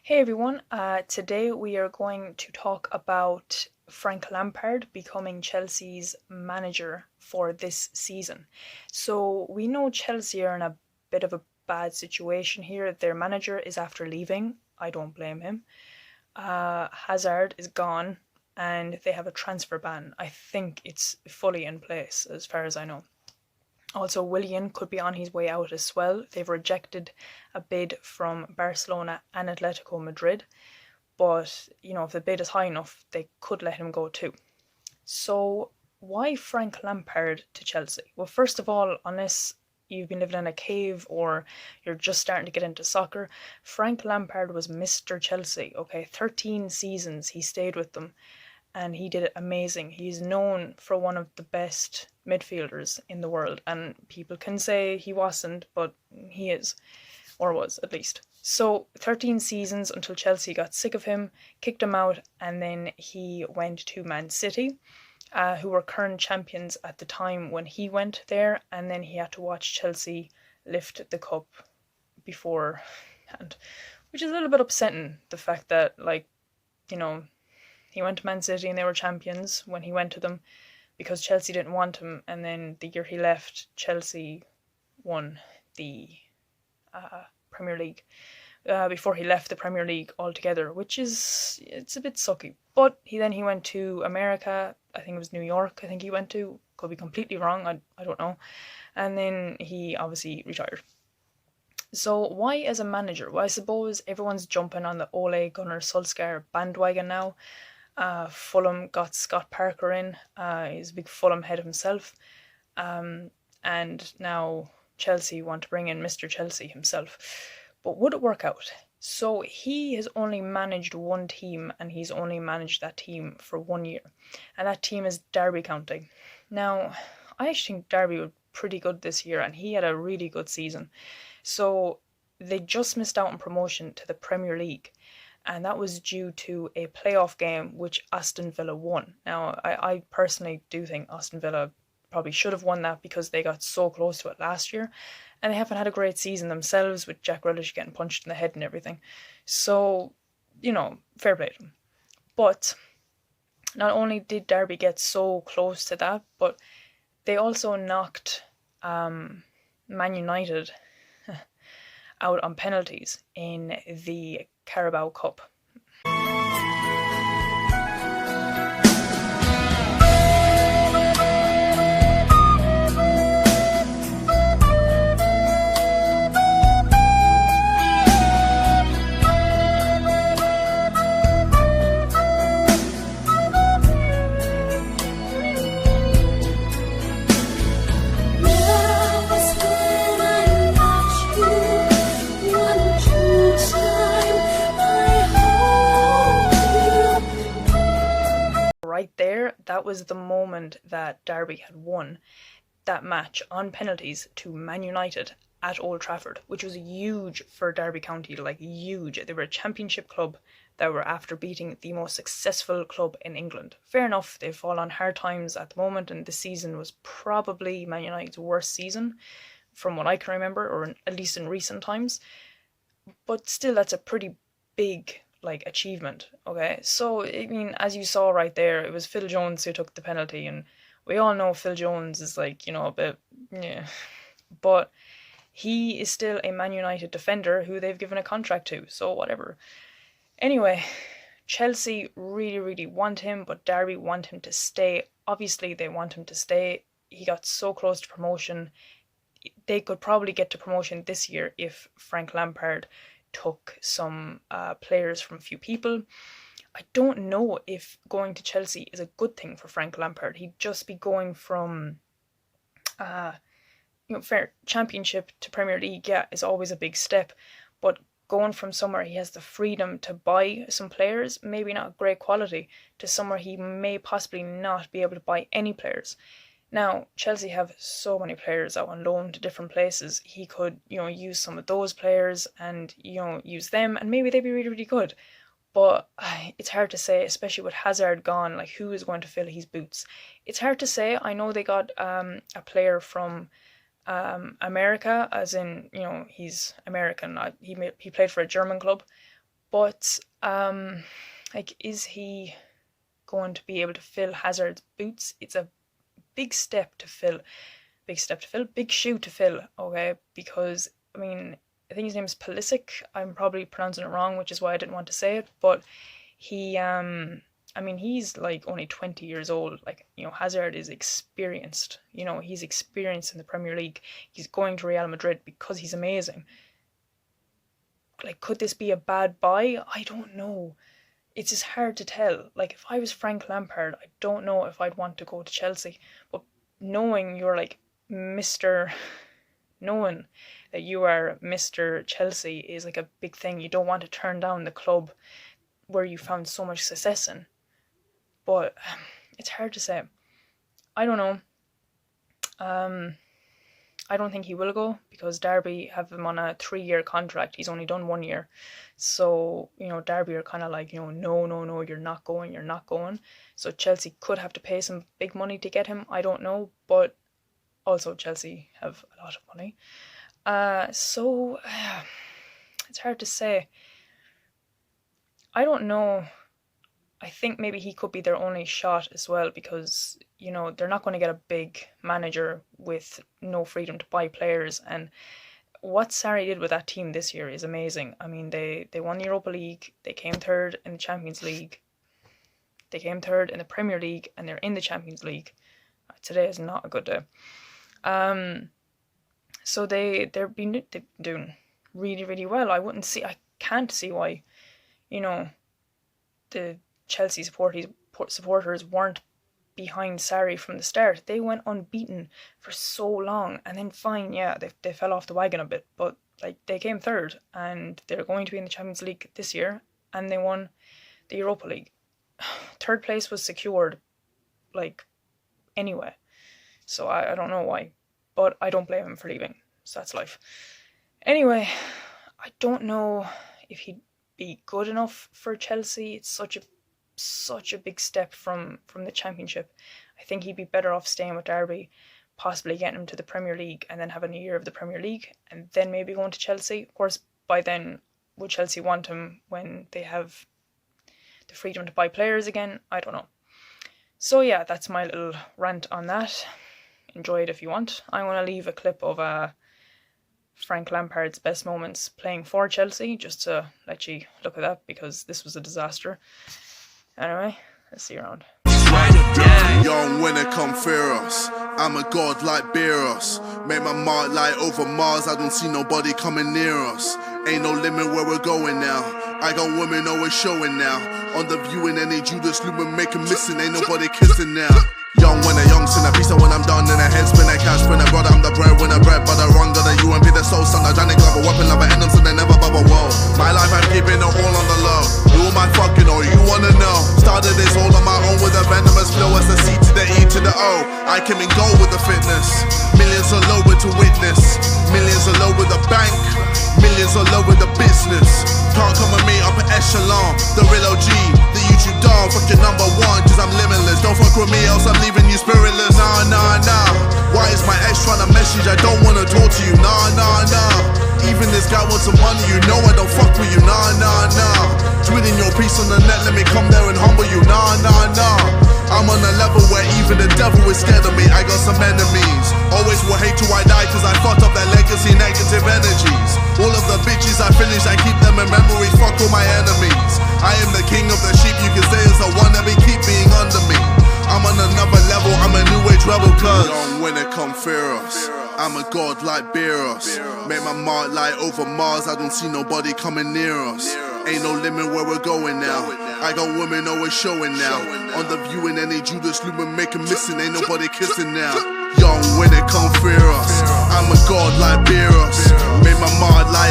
Hey everyone, today we are going to talk about Frank Lampard becoming Chelsea's manager for this season. So we know Chelsea are in a bit of a bad situation here. Their manager is after leaving. I don't blame him. Hazard is gone and they have a transfer ban. I think it's fully in place as far as I know. Also, Willian could be on his way out as well. They've rejected a bid from Barcelona and Atletico Madrid, but if the bid is high enough, they could let him go too. So, why Frank Lampard to Chelsea? Well, first of all, unless you've been living in a cave or you're just starting to get into soccer, Frank Lampard was Mr. Chelsea. Okay, 13 seasons he stayed with them and he did it amazing. He's known for one of the best midfielders in the world, and people can say he wasn't, but he is, or was at least. So 13 seasons until Chelsea got sick of him, kicked him out, and then he went to Man City, who were current champions at the time when he went there, and then he had to watch Chelsea lift the cup beforehand, which is a little bit upsetting, the fact that, he went to Man City and they were champions when he went to them because Chelsea didn't want him, and then the year he left, Chelsea won the Premier League before he left the Premier League altogether, it's a bit sucky. But he went to America. I think it was New York. I think he went to. Could be completely wrong. I don't know. And then he obviously retired. So why as a manager? Well, I suppose everyone's jumping on the Ole Gunnar Solskjaer bandwagon now. Fulham got Scott Parker in. He's a big Fulham head himself. And now Chelsea want to bring in Mr. Chelsea himself. But would it work out? So he has only managed one team, and he's only managed that team for 1 year. And that team is Derby County. Now, I actually think Derby were pretty good this year, and he had a really good season. So they just missed out on promotion to the Premier League. And that was due to a playoff game which Aston Villa won. Now, I personally do think Aston Villa probably should have won that because they got so close to it last year. And they haven't had a great season themselves, with Jack Grealish getting punched in the head and everything. So, fair play to them. But not only did Derby get so close to that, but they also knocked Man United out on penalties in the Carabao Cup. Right there, that was the moment that Derby had won that match on penalties to Man United at Old Trafford, which was huge for Derby County, huge. They were a championship club that were after beating the most successful club in England. Fair enough, they've fallen on hard times at the moment, and this season was probably Man United's worst season from what I can remember, or at least in recent times. But still, that's a pretty big achievement. Okay, so I mean, as you saw right there, it was Phil Jones who took the penalty, and we all know Phil Jones is a bit but he is still a Man United defender who they've given a contract to, so whatever. Anyway, Chelsea really, really want him, but Derby want him to stay. Obviously, they want him to stay. He got so close to promotion. They could probably get to promotion this year if Frank Lampard took some players from a few people. I don't know if going to Chelsea is a good thing for Frank Lampard. He'd just be going from fair championship to Premier League, is always a big step, but going from somewhere he has the freedom to buy some players, maybe not great quality, to somewhere he may possibly not be able to buy any players. Now, Chelsea have so many players out on loan to different places. He could, use some of those players and, use them, and maybe they'd be really, really good. But it's hard to say, especially with Hazard gone, who is going to fill his boots? It's hard to say. I know they got a player from America, as in, he's American. He played for a German club, But like, is he going to be able to fill Hazard's boots? It's a big step to fill, big shoe to fill, okay? Because, I mean, I think his name is Pulisic. I'm probably pronouncing it wrong, which is why I didn't want to say it. But he, I mean, he's like only 20 years old. Like, you know, Hazard is experienced. You know, he's experienced in the Premier League. He's going to Real Madrid because he's amazing. Like, could this be a bad buy? I don't know. It's just hard to tell. Like, if I was Frank Lampard, I don't know if I'd want to go to Chelsea. But knowing you're like knowing that you are Mr. Chelsea is like a big thing. You don't want to turn down the club where you found so much success in. But it's hard to say. I don't know. I don't think he will go because Derby have him on a 3-year contract. He's only done 1 year. So, you know, Derby are kind of like, you know, no, you're not going. So Chelsea could have to pay some big money to get him. I don't know. But also Chelsea have a lot of money. So it's hard to say. I don't know. I think maybe he could be their only shot as well because, you know, they're not going to get a big manager with no freedom to buy players. And what Sarri did with that team this year is amazing. I mean, they won the Europa League, they came third in the Champions League, they came third in the Premier League, and they're in the Champions League. Today is not a good day. So they've been doing really, really well. I can't see why, you know, the Chelsea supporters weren't behind Sarri from the start. They went unbeaten for so long, and then fine, yeah, they fell off the wagon a bit, but like they came third, and they're going to be in the Champions League this year, and they won the Europa League. Third place was secured, like, anyway. So I don't know why, but I don't blame him for leaving. So that's life. Anyway, I don't know if he'd be good enough for Chelsea. It's such a big step from the Championship. I think he'd be better off staying with Derby, possibly getting him to the Premier League and then having a year of the Premier League and then maybe going to Chelsea. Of course, by then, would Chelsea want him when they have the freedom to buy players again? I don't know. So yeah, that's my little rant on that. Enjoy it if you want. I want to leave a clip of Frank Lampard's best moments playing for Chelsea, just to let you look at that, because this was a disaster. Anyway, let's see you around. Young winner come fear us. I'm a god like Beerus. Make my mark like over Mars. I don't see nobody coming near us. Ain't no limit where we're going now. I got women always showing now. On the view in any Judas Lumen make a missing. Ain't nobody kissing now. Young winner, young sinner, beast when I'm done in a head spinner, cash spinner, brother, I'm the breadwinner, bread butter, run, got a UMP, the soul son, a Johnny Glover, weapon lover, end them so they never bubble, whoa. My life, I'm keeping it all on the low. Who am I fucking, or you wanna know? Started this all on my own with a venomous flow, as the C to the E to the O. I came and go with the fitness. Millions are low with to witness. Millions are low with the bank. Millions are low with the business. Can't come with me up an echelon. The real OG, the YouTube dog, fucking number one, cause I'm limitless. Don't fuck with me, else I'm leaving you spiritless. Nah. Why is my ex trying to message? I don't wanna talk to you. Nah. Even this guy wants some money, you know I don't fuck with you. Nah. Tweeting your piece on the net, let me come there and humble you. Nah. I'm on a level where even the devil is scared of me. I got some enemies. Always will hate till I die, cause I fucked up that legacy, negative energies. All of the bitches I finish, I keep them in memory. Fuck all my enemies. I am the king of the sheep, you can say it's the one that be keep being under me. I'm on another level, I'm a new age rebel, cause young winner come fear us. I'm a god like Beerus. Make my mark like over Mars, I don't see nobody coming near us. Ain't no limit where we're going now. I got women always showing now. On the view in any Judas Lumen make a missing, ain't nobody kissing now. Young winner come fear us. I'm a god like Beerus. Make my mark like